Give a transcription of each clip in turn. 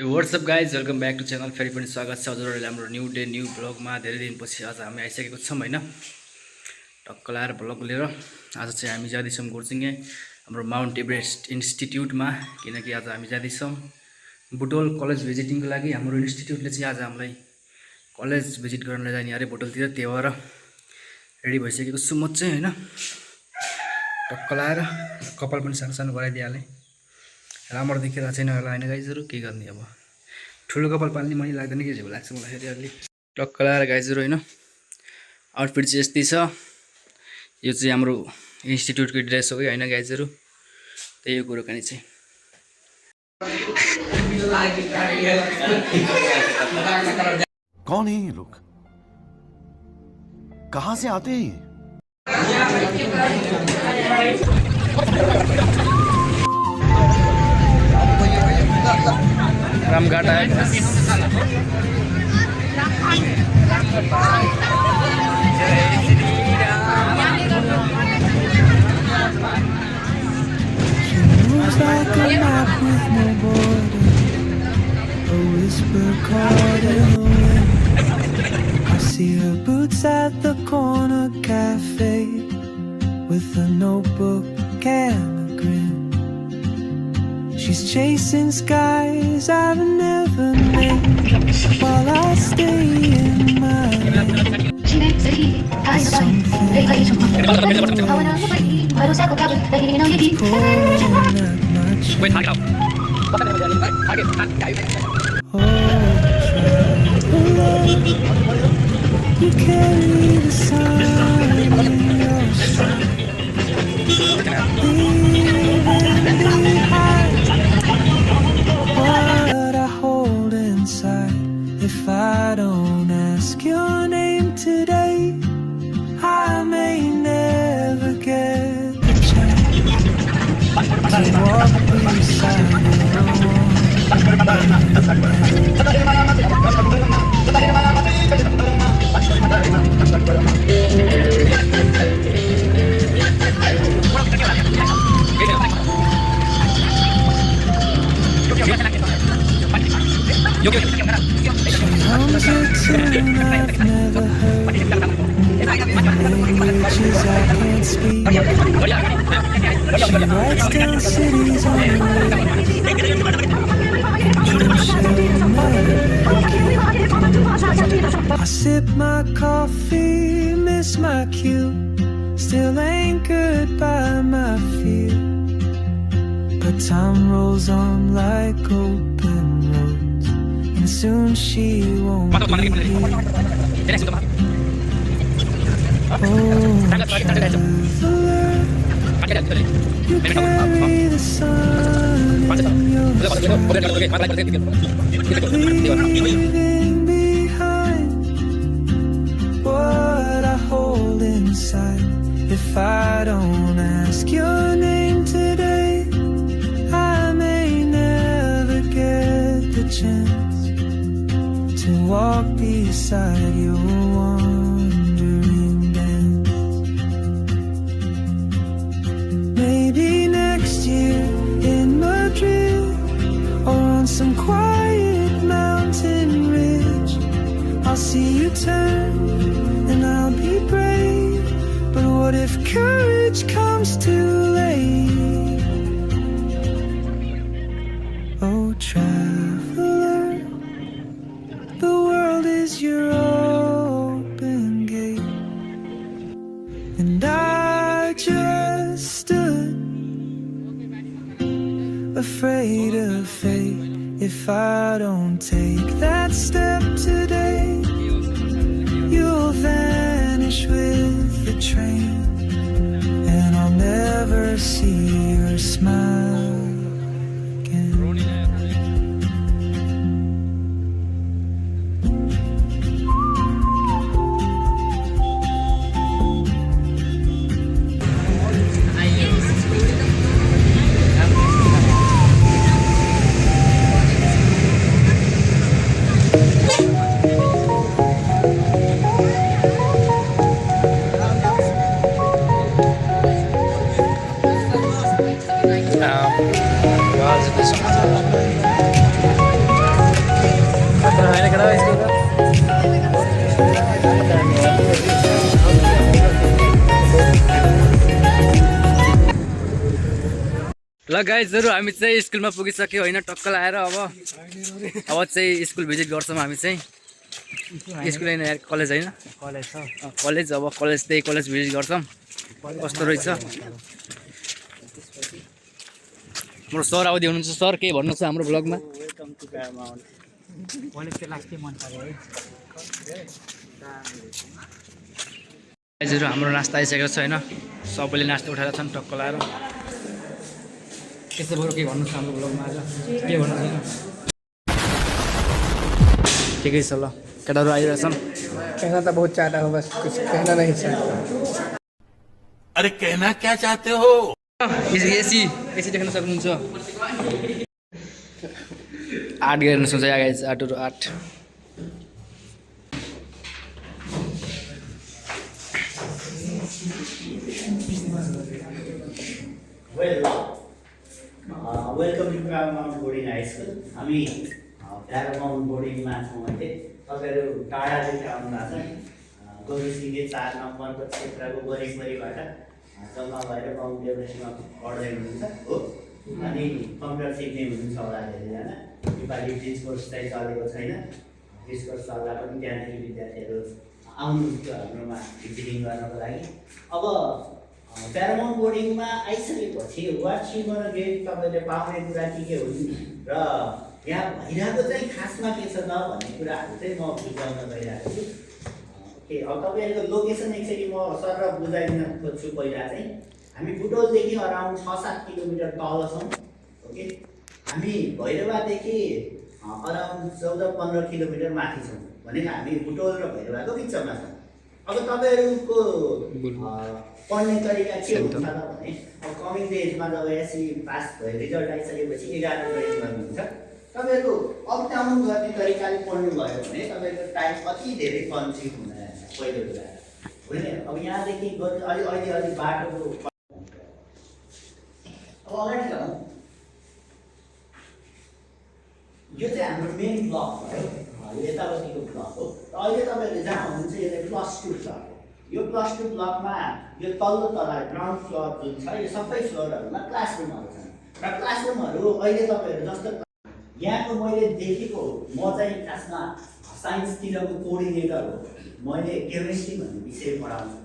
WhatsApp guys welcome back to channel. फेरि पनि स्वागत छ हजुरहरूले हाम्रो न्यू डे न्यू ब्लगमा। धेरै दिनपछि आज हामी आइसकेको छौँ होइन, टक्क लाएर ब्लग लिएर। आज चाहिँ हामी जाँदैछौँ गुर्जिङे हाम्रो माउन्ट एभरेस्ट इन्स्टिट्युटमा, किनकि आज हामी जाँदैछौँ बुटोल कलेज भिजिटिङको लागि। हाम्रो इन्स्टिट्युटले चाहिँ आज हामीलाई कलेज भिजिट गर्न जाने अरे बुटोलतिर, त्यही भएर रेडी भइसकेको छु म चाहिँ होइन। टक्क लाएर कपाल पनि सानो सानो गराइदिइहालेँ, राम्रो देखिरहेको छैन होला होइन गाइजहरू, के गर्ने अब। ठुलो कपाल पाल्ने मैले लाग्दैन कि झेल लाग्छ मलाई फेरि अलि। टक्क लाएर गाइजहरू होइन, आउटफिट चाहिँ यस्तै छ। यो चाहिँ हाम्रो इन्स्टिट्युटको ड्रेस हो कि होइन गाइजहरू, त्यही हो कुराकानी चाहिँ। कौन है ये लोग, कहाँ से आते हैं? रामघाट आएको like a map with no border, a whisper caught in the wind. I see her boots at the corner cafe with a notebook and a grin. She's chasing skies I've never met while I stay in my lane. You carry the sun in your stride, leaving behind what I hold inside. If I don't ask your name today, I may never get the chance to walk beside you. Hums a tune I've never heard, languages I can't speak. She writes down cities on the road, dreams she'll never keep. I sip my coffee, miss my cue, still anchored by my fear. But time rolls on like open roads, and soon she won't be here. Oh, traveler, you carry the sun in your stride, leaving behind what I hold inside. If I don't ask your name today, I may never get the chance to walk beside your wandering dance. Maybe next year in Madrid, or on some quiet mountain ridge, I'll see you turn and I'll be brave. But what if courage comes too late? Oh, traveler, the world is your open gate, and I just stood afraid of fate. If I don't take that step today, you'll vanish with the train, and I'll never see your smile again. गाइजहरू हामी चाहिँ स्कुलमा पुगिसक्यो होइन टक्क लाएर अब चाहिँ school visit गर्छौँ हामी चाहिँ स्कुल होइन यार कलेज होइन कलेज अब कलेज त्यही कलेज भिजिट गर्छौँ कस्तो रहेछ हाम्रो सर आउँदै हुनुहुन्छ सर केही भन्नु छ हाम्रो ब्लगमा गाइजहरू हाम्रो नास्ता आइसकेको छ होइन सबैले नास्ता उठाएर छन् टक्क लाएर त्यसै बरु के भन्नु छ हाम्रो ब्लगमा आज के भन्नु छैन ठिकै छ ल केटाहरू आइरहेछन् कहना तो बहुत चाहता हूँ बस कुछ कहना नहीं चाहता अरे कहना क्या चाहते हो एसी देख्न सक्नुहुन्छ 8 गरेर सोचे गाइस 8 ରୁ 8 welcome to Paramount boarding high school हामी प्यारामाउन्ट बोर्डिङमा छौँ अहिले तपाईँहरू टाढादेखि आउनु भएको छ गोरुसिङे 4 नम्बरको क्षेत्रको वरिपरिबाट जम्मा भएर गाउँ डेभलपमेन्टमा पढ्दै हुनुहुन्छ हो अनि कम्प्युटर सिक्ने हुनुहुन्छ होला धेरैजना नेपाली ब्रिज कोर्स चाहिँ चलेको छैन ब्रिज कोर्स चल्दा पनि त्यहाँदेखि विद्यार्थीहरू आउनुहुन्छ हाम्रोमा भिजिटिङ गर्नको लागि अब प्यारामाउन्ट बोर्डिङमा आइसकेपछि वाट यु गोना गेट तपाईँले पाउने कुरा के हुन् र यहाँ भइरहेको चाहिँ खासमा के छ न भन्ने कुराहरू चाहिँ म बुझाउन गइरहेको छु ओके अब तपाईँहरूको लोकेसन एकचोटि म सर बुझाइदिन खोज्छु पहिला चाहिँ हामी बुटोलदेखि अराउन्ड 6-7 किलोमिटर तल छौँ ओके हामी भैरवादेखि अराउन्ड 14-15 किलोमिटर माथि छौँ भनेको हामी बुटोल र भैरवाको बिचमा छौँ अब तपाईँहरूको पढ्ने तरिका के हुन्छ त भने अब कमिङ डेजमा जब एससी पास भयो रिजल्ट आइसकेपछि 11 ग्रेड गर्नुहुन्छ तपाईँहरू अप डाउन गर्ने तरिकाले पढ्नु भयो भने तपाईँको टाइम कति धेरै कन्ज्युम हुन जान्छ पहिलो कुरा होइन अब यहाँदेखि अहिले बाटोको अब अगाडि जाउँ यो चाहिँ हाम्रो मेन ब्लक भयो यतापट्टिको ब्लक हो र अहिले तपाईँहरूले जहाँ हुनुहुन्छ यो चाहिँ +2 ब्लक हो यो +2 ब्लकमा यो तल्लो तला ग्राउन्ड फ्लोर जुन छ यो सबै फ्लोरहरूमा क्लासरुमहरू छन् र क्लासरुमहरू अहिले तपाईँहरू जस्तो यहाँको मैले देखेको म चाहिँ खासमा साइन्सतिरको कोअर्डिनेटर हो मैले केमिस्ट्री भन्ने विषय पढाउँछु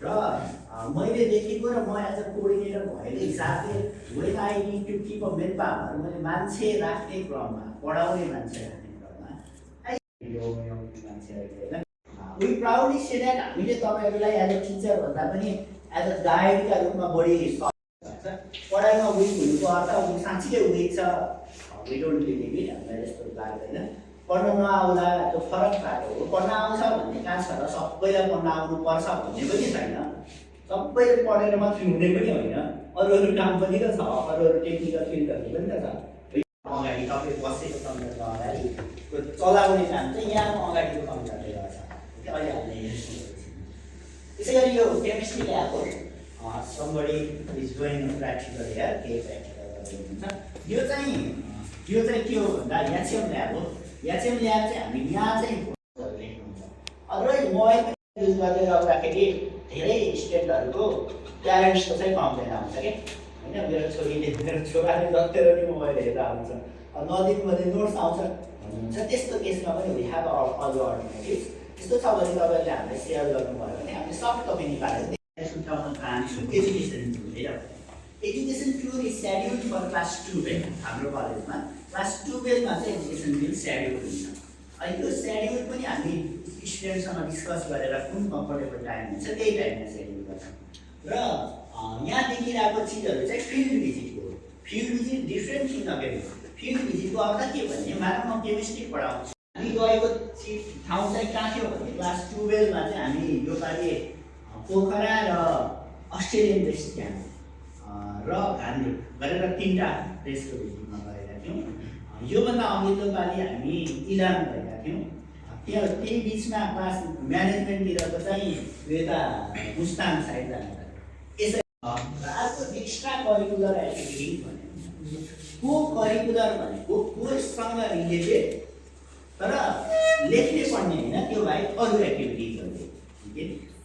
र मैले देखेको र म एज अ कोअर्डिनेटर भएको हिसाबले when I need to keep a manpower मैले मान्छे राख्ने क्रममा पढाउने मान्छे राख्ने क्रममा वी प्राउडली से द्याट हामीले तपाईँहरूलाई एज अ टिचर भन्दा पनि एज अ गाइडका रूपमा बढी पढाइमा विक हुनुको अर्थ ऊ साँच्चीकै विक छ वी डोन्ट बिलिभ इट हामीलाई यस्तो लाग्दैन पढ्न नआउँदा त्यो फरक भएको हो पढ्न आउँछ भन्ने कहाँ छ र सबैलाई पढ्न आउनुपर्छ भन्ने पनि छैन सबैले पढेर मात्रै हुने पनि होइन अरू काम पनि त छ अरू टेक्निकल फिल्डहरू पनि त छ अगाडि तपाईँ बसेको कम्प्युटर अगाडि चलाउने काम चाहिँ यहाँ अगाडिको कम्प्युटरले गर्छ अहिले हामीले हेर्छौँ त्यसै गरी यो केमिस्ट्री ल्याब हो somebody is doing practical here के practical गर्नुहुन्छ यो चाहिँ के हो भन्दा एचएम ल्याब हो एचएम ल्याब चाहिँ हामी यहाँ चाहिँ लेख्नुहुन्छ अदरवाइज मोबाइल युज गर्दै गर्दाखेरि धेरै स्टुडेन्टहरूको प्यारेन्ट्सको चाहिँ कम्प्लेन आउँछ कि होइन मेरो छोराले जतिखेर नि मोबाइल हेरेर आउँछ नदिनु भने नोट्स आउँछ भन्नुहुन्छ त्यस्तो केसमा पनि वी हेभ अदर अल्टरनेटिभ्स त्यस्तो छ भने तपाईँले हामीलाई सेयर गर्नुभयो भने हामीले सफ्ट कपी निकालेर सुटाउन चाहन्छु education tour is schedule for class 12 हाम्रो कलेजमा क्लास 12 मा चाहिँ एजुकेसन बिल सेड्युल हुन्छ अनि त्यो सेड्युल पनि हामी स्टुडेन्टसँग डिस्कस गरेर कुन कम्फर्टेबल टाइम हुन्छ त्यही टाइममा सेड्युल गर्छौँ र यहाँ देखिरहेको चिजहरू चाहिँ फिल्ड भिजिट हो field visit different thing again field भिजिटको अर्थ के भने मानव म केमिस्ट्री पढाउँछु हामी गएको ठाउँ चाहिँ कहाँ थियो भने क्लास 12 मा चाहिँ हामी यो पालि पोखरा र अस्ट्रेलियन रेस्ट क्याम्प र घान्डु गरेर 3टा रेस्टको भिजिटमा गएका थियौँ योभन्दा अघिल्लो पालि हामी इलाम भएका थियौँ त्यही बिचमा क्लास म्यानेजमेन्टतिरको चाहिँ यता मुस्ताङ साइड जाँदा यसै अर्को एक्स्ट्रा करिकुलर एक्टिभिटी भनेको करिकुलर भनेको कोर्ससँग रिलेटेड तर लेख्ने पढ्ने होइन त्यो बाहेक अरू एक्टिभिटिजहरू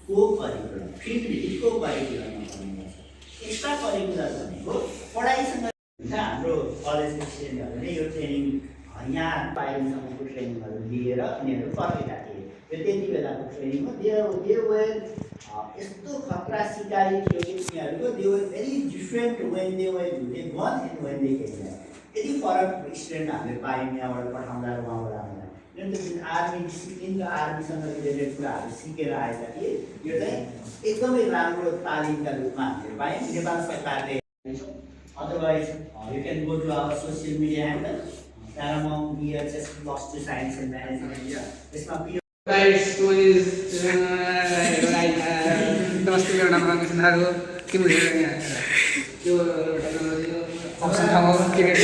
को-करिकुलर फिल्ड भिजिट को-करिकुलरमा पर्ने गर्छ एक्स्ट्रा करिकुलर भनेको पढाइसँग कलेजको स्टुडेन्टहरूले यो ट्रेनिङ यहाँ पाइलसम्मको ट्रेनिङहरू लिएर उनीहरू फर्केका थिए। यो त्यति बेलाको ट्रेनिङ हो। यस्तो खतरा सिकाइ थियो कि तिनीहरूको they were very different when they were doing gun and when they came here. यति फरक स्टुडेन्ट हामीले पायौँ यहाँबाट पठाउँदा र उहाँबाट आउँदा। किनभने जुन आर्मी डिसिप्लिन र आर्मीसँग रिलेटेड कुराहरू सिकेर आएका थिए। यो चाहिँ एकदमै राम्रो तालिमका रूपमा हामीले पायौँ। नेपाल सरकारले otherwise you can go to our social media handle Paramount BHS Plus 2 Science and Management here. यसमा नमस्ते मेरो नाम रमेश नार हो के बुझ्यो त्यो अप्सन ठाउँमा क्रिकेट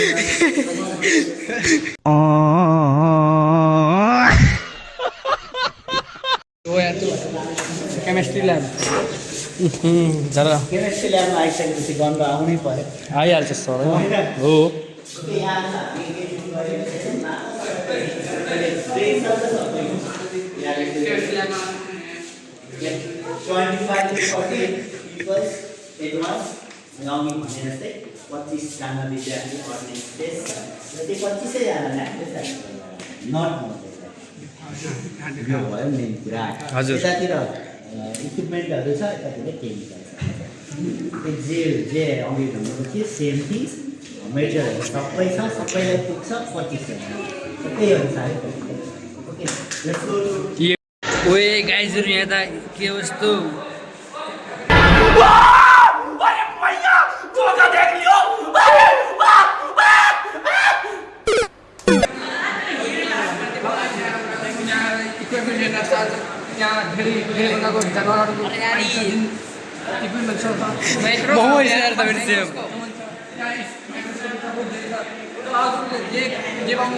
हो यार त्यो केमिस्ट्री ल्याब जरा केमिस्ट्री ल्याबमा आइसकेपछि गन्ध आउनै पर्यो। आइहाल्छ सर हो यहाँ हामी लगाउने भने जस्तै 25जना विद्यार्थी पढ्ने स्पेस छ र त्यो 25जनालाई नट यो भयो मेन कुरा। हजुर। यतातिर इक्विपमेन्टहरू छ, यतातिर केमिकल छ। जे अघि भन्नुको थियो सेम थिङ्स मेटेरियलहरू सबै छ, सबैलाई पुग्छ 25जना। त्यही अनुसार ओके लेट्स गो टु ओए गाइजहरु यहाँ त के हो यस्तो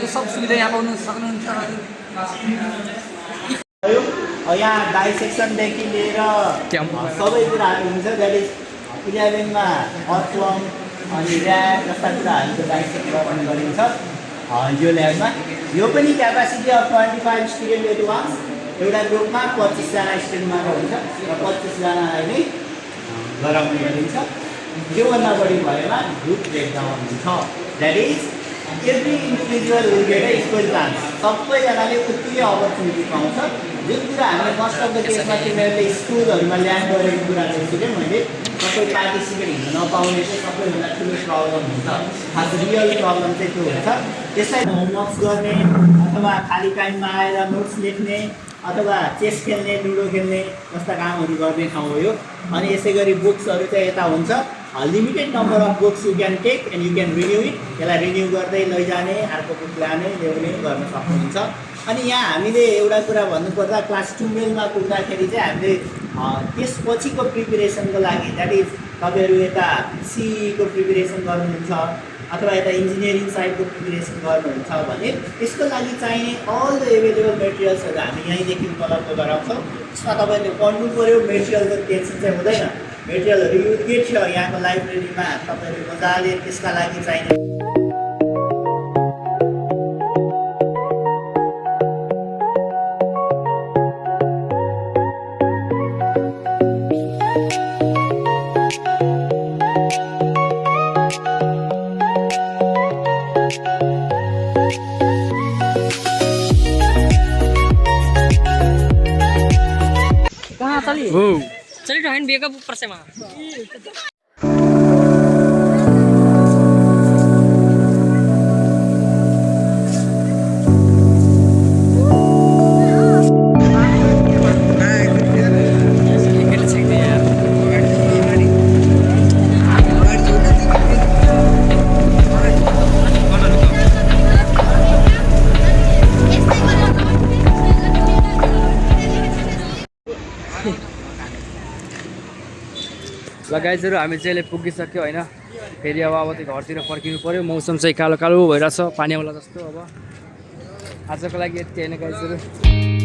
सब सुविधा यहाँ पाउनु सक्नुहुन्छ। यहाँ डाइसेक्सनदेखि लिएर सबै कुराहरू हुन्छ। द्याट इज 11मा अर्थवर्म अनि ऱ्याट जस्ता कुराहरूको डाइसेक्ट गर्ने गरिन्छ यो ल्याबमा। यो पनि capacity of 25 student at once. एउटा ग्रुपमा 25जना स्टुडेन्ट मात्र हुन्छ र 25जनालाई नै गराउने गरिन्छ। त्योभन्दा बढी भएमा ग्रुप ब्रेकडाउन हुन्छ। That is every individual will get a equal chance. सबैजनाले उत्तिकै अपर्च्युनिटी पाउँछ। जुन कुरा हामीले मोस्ट अफ द केसमा तिमीहरूले स्कुलहरूमा ल्यान्ड गरेको कुरा चाहिँ मैले सबै पार्टिसिपेट हुन नपाउने चाहिँ सबैभन्दा ठुलो प्रब्लम हुन्छ। खास रियल प्रब्लम चाहिँ त्यो हुन्छ। त्यसलाई होमवर्क्स गर्ने अथवा खाली टाइममा आएर नोट्स लेख्ने अथवा चेस खेल्ने लुडो खेल्ने जस्ता कामहरू गर्ने ठाउँ हो यो। अनि यसै गरी बुक्सहरू चाहिँ यता हुन्छ। Limited number of books you can take and you can renew it. यसलाई रिन्यू गर्दै लैजाने, अर्को बुक लाने, ल्याउने गर्न सक्नुहुन्छ। अनि यहाँ हामीले एउटा कुरा भन्नुपर्दा क्लास 12मा पुग्दाखेरि चाहिँ हामीले त्यसपछिको प्रिपेरेसनको लागि द्याट इज तपाईँहरू यता सिईको प्रिपेरेसन गर्नुहुन्छ अथवा यता इन्जिनियरिङ साइडको प्रिपेरेसन गर्नुहुन्छ भने त्यसको लागि चाहिने अल द एभाइलेबल मेटेरियल्सहरू हामी यहीँदेखि उपलब्ध गराउँछौँ। त्यसमा तपाईँहरूले पढ्नु पऱ्यो, मेटेरियलको टेन्सन चाहिँ हुँदैन। मेटेरियलहरू युनिट छ यहाँको लाइब्रेरीमा, तपाईँहरू मजाले त्यसका लागि चाहिने चलिए तो हैंड बेकअप ऊपर से वहाँ गाइजहरु हामी चाहिँ अहिले पुगिसक्यो हैन। फेरि अब त्यो घरतिर फर्किनु पर्यो। मौसम चाहिँ कालो कालो भइरहेछ, पानी आउला जस्तो। अब आजको लागि यति हैन गाइजहरु।